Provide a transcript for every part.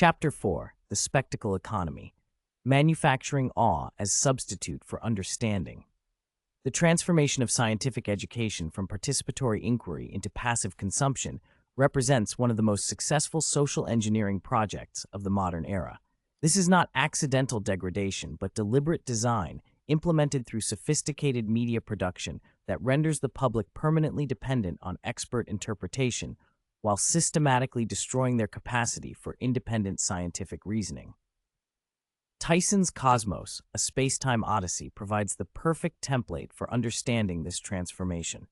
Chapter 4: The Spectacle Economy. Manufacturing Awe as Substitute for Understanding. The transformation of scientific education from participatory inquiry into passive consumption represents one of the most successful social engineering projects of the modern era. This is not accidental degradation, but deliberate design implemented through sophisticated media production that renders the public permanently dependent on expert interpretation while systematically destroying their capacity for independent scientific reasoning. Tyson's Cosmos, a space-time odyssey, provides the perfect template for understanding this transformation.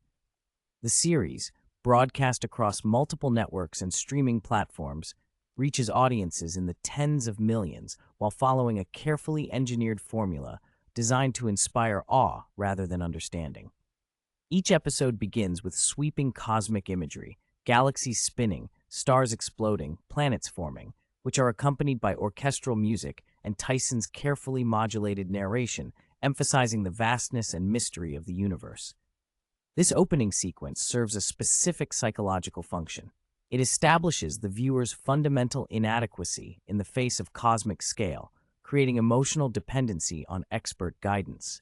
The series, broadcast across multiple networks and streaming platforms, reaches audiences in the tens of millions while following a carefully engineered formula designed to inspire awe rather than understanding. Each episode begins with sweeping cosmic imagery, galaxies spinning, stars exploding, planets forming, which are accompanied by orchestral music and Tyson's carefully modulated narration, emphasizing the vastness and mystery of the universe. This opening sequence serves a specific psychological function. It establishes the viewer's fundamental inadequacy in the face of cosmic scale, creating emotional dependency on expert guidance.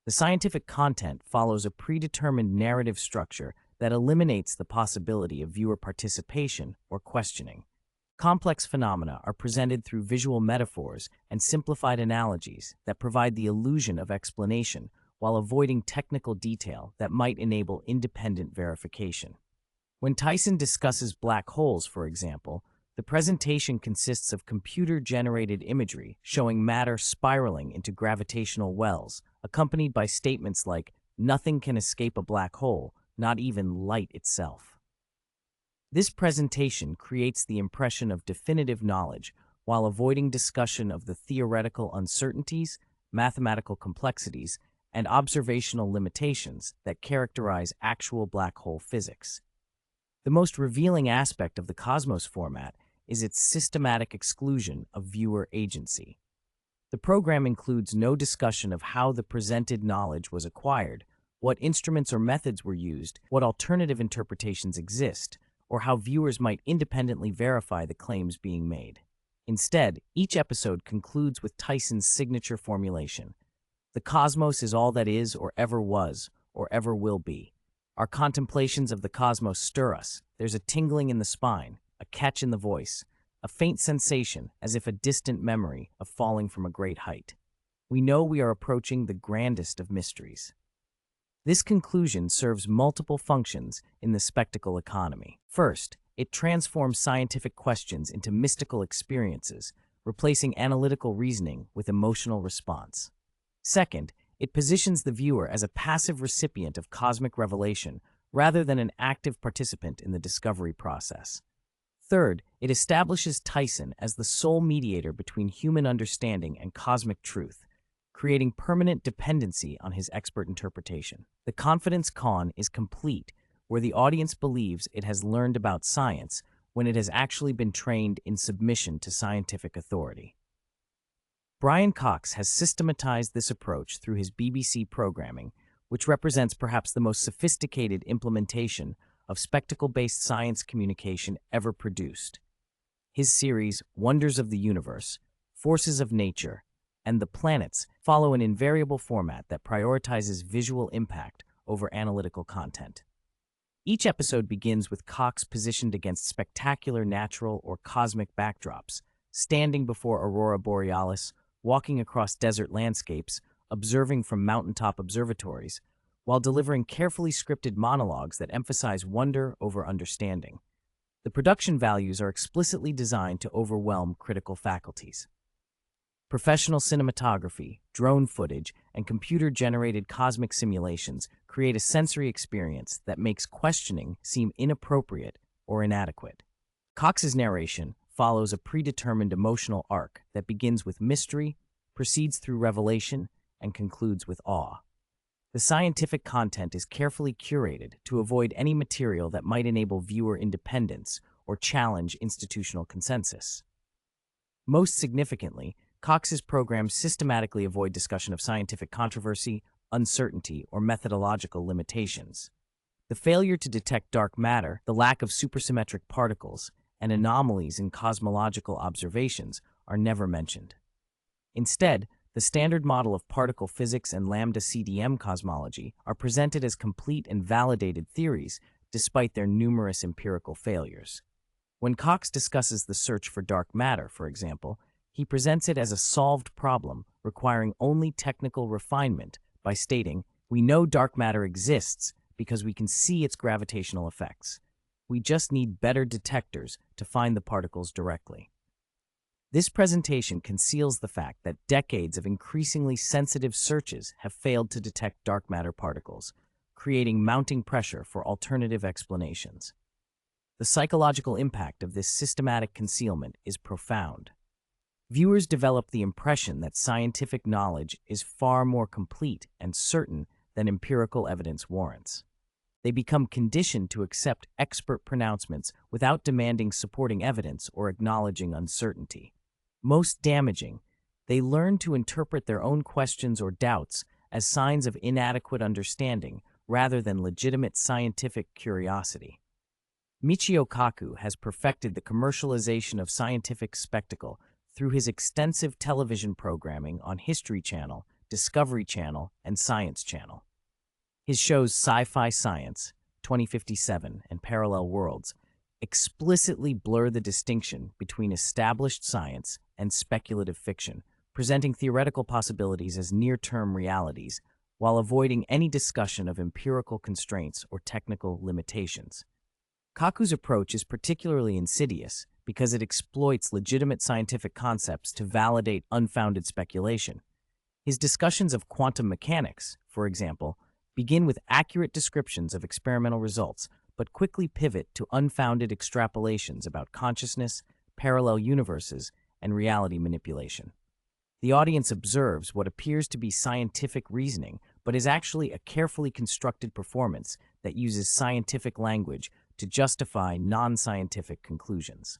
The scientific content follows a predetermined narrative structure that eliminates the possibility of viewer participation or questioning. Complex phenomena are presented through visual metaphors and simplified analogies that provide the illusion of explanation while avoiding technical detail that might enable independent verification. When Tyson discusses black holes, for example, the presentation consists of computer-generated imagery showing matter spiraling into gravitational wells, accompanied by statements like, "Nothing can escape a black hole, not even light itself." This presentation creates the impression of definitive knowledge while avoiding discussion of the theoretical uncertainties, mathematical complexities, and observational limitations that characterize actual black hole physics. The most revealing aspect of the Cosmos format is its systematic exclusion of viewer agency. The program includes no discussion of how the presented knowledge was acquired, what instruments or methods were used, what alternative interpretations exist, or how viewers might independently verify the claims being made. Instead, each episode concludes with Tyson's signature formulation: "The cosmos is all that is or ever was or ever will be. Our contemplations of the cosmos stir us. There's a tingling in the spine, a catch in the voice, a faint sensation as if a distant memory of falling from a great height. We know we are approaching the grandest of mysteries." This conclusion serves multiple functions in the spectacle economy. First, it transforms scientific questions into mystical experiences, replacing analytical reasoning with emotional response. Second, it positions the viewer as a passive recipient of cosmic revelation rather than an active participant in the discovery process. Third, it establishes Tyson as the sole mediator between human understanding and cosmic truth, creating permanent dependency on his expert interpretation. The confidence con is complete, where the audience believes it has learned about science when it has actually been trained in submission to scientific authority. Brian Cox has systematized this approach through his BBC programming, which represents perhaps the most sophisticated implementation of spectacle-based science communication ever produced. His series, Wonders of the Universe, Forces of Nature, and The Planets follow an invariable format that prioritizes visual impact over analytical content. Each episode begins with Cox positioned against spectacular natural or cosmic backdrops, standing before Aurora Borealis, walking across desert landscapes, observing from mountaintop observatories, while delivering carefully scripted monologues that emphasize wonder over understanding. The production values are explicitly designed to overwhelm critical faculties. Professional cinematography, drone footage, and computer-generated cosmic simulations create a sensory experience that makes questioning seem inappropriate or inadequate. Cox's narration follows a predetermined emotional arc that begins with mystery, proceeds through revelation, and concludes with awe. The scientific content is carefully curated to avoid any material that might enable viewer independence or challenge institutional consensus. Most significantly, Cox's programs systematically avoid discussion of scientific controversy, uncertainty, or methodological limitations. The failure to detect dark matter, the lack of supersymmetric particles, and anomalies in cosmological observations are never mentioned. Instead, the standard model of particle physics and lambda CDM cosmology are presented as complete and validated theories despite their numerous empirical failures. When Cox discusses the search for dark matter, for example, he presents it as a solved problem requiring only technical refinement by stating, "We know dark matter exists because we can see its gravitational effects. We just need better detectors to find the particles directly." This presentation conceals the fact that decades of increasingly sensitive searches have failed to detect dark matter particles, creating mounting pressure for alternative explanations. The psychological impact of this systematic concealment is profound. Viewers develop the impression that scientific knowledge is far more complete and certain than empirical evidence warrants. They become conditioned to accept expert pronouncements without demanding supporting evidence or acknowledging uncertainty. Most damaging, they learn to interpret their own questions or doubts as signs of inadequate understanding rather than legitimate scientific curiosity. Michio Kaku has perfected the commercialization of scientific spectacle through his extensive television programming on History Channel, Discovery Channel, and Science Channel. His shows Sci-Fi Science, 2057, and Parallel Worlds explicitly blur the distinction between established science and speculative fiction, presenting theoretical possibilities as near-term realities while avoiding any discussion of empirical constraints or technical limitations. Kaku's approach is particularly insidious because it exploits legitimate scientific concepts to validate unfounded speculation. His discussions of quantum mechanics, for example, begin with accurate descriptions of experimental results, but quickly pivot to unfounded extrapolations about consciousness, parallel universes, and reality manipulation. The audience observes what appears to be scientific reasoning, but is actually a carefully constructed performance that uses scientific language to justify non-scientific conclusions.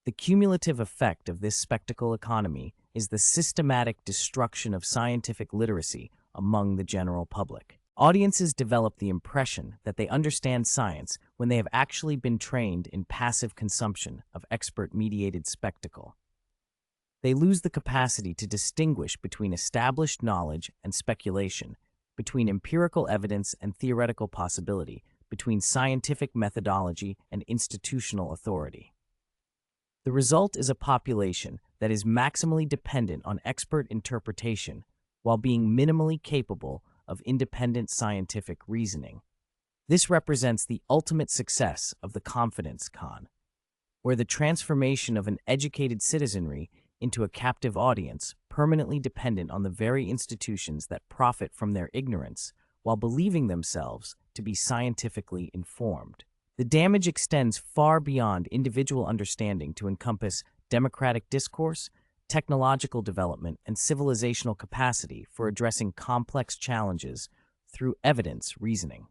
The cumulative effect of this spectacle economy is the systematic destruction of scientific literacy among the general public. Audiences develop the impression that they understand science when they have actually been trained in passive consumption of expert-mediated spectacle. They lose the capacity to distinguish between established knowledge and speculation, between empirical evidence and theoretical possibility, between scientific methodology and institutional authority. The result is a population that is maximally dependent on expert interpretation while being minimally capable of independent scientific reasoning. This represents the ultimate success of the confidence con, where the transformation of an educated citizenry into a captive audience permanently dependent on the very institutions that profit from their ignorance while believing themselves to be scientifically informed. The damage extends far beyond individual understanding to encompass democratic discourse, technological development, and civilizational capacity for addressing complex challenges through evidence reasoning.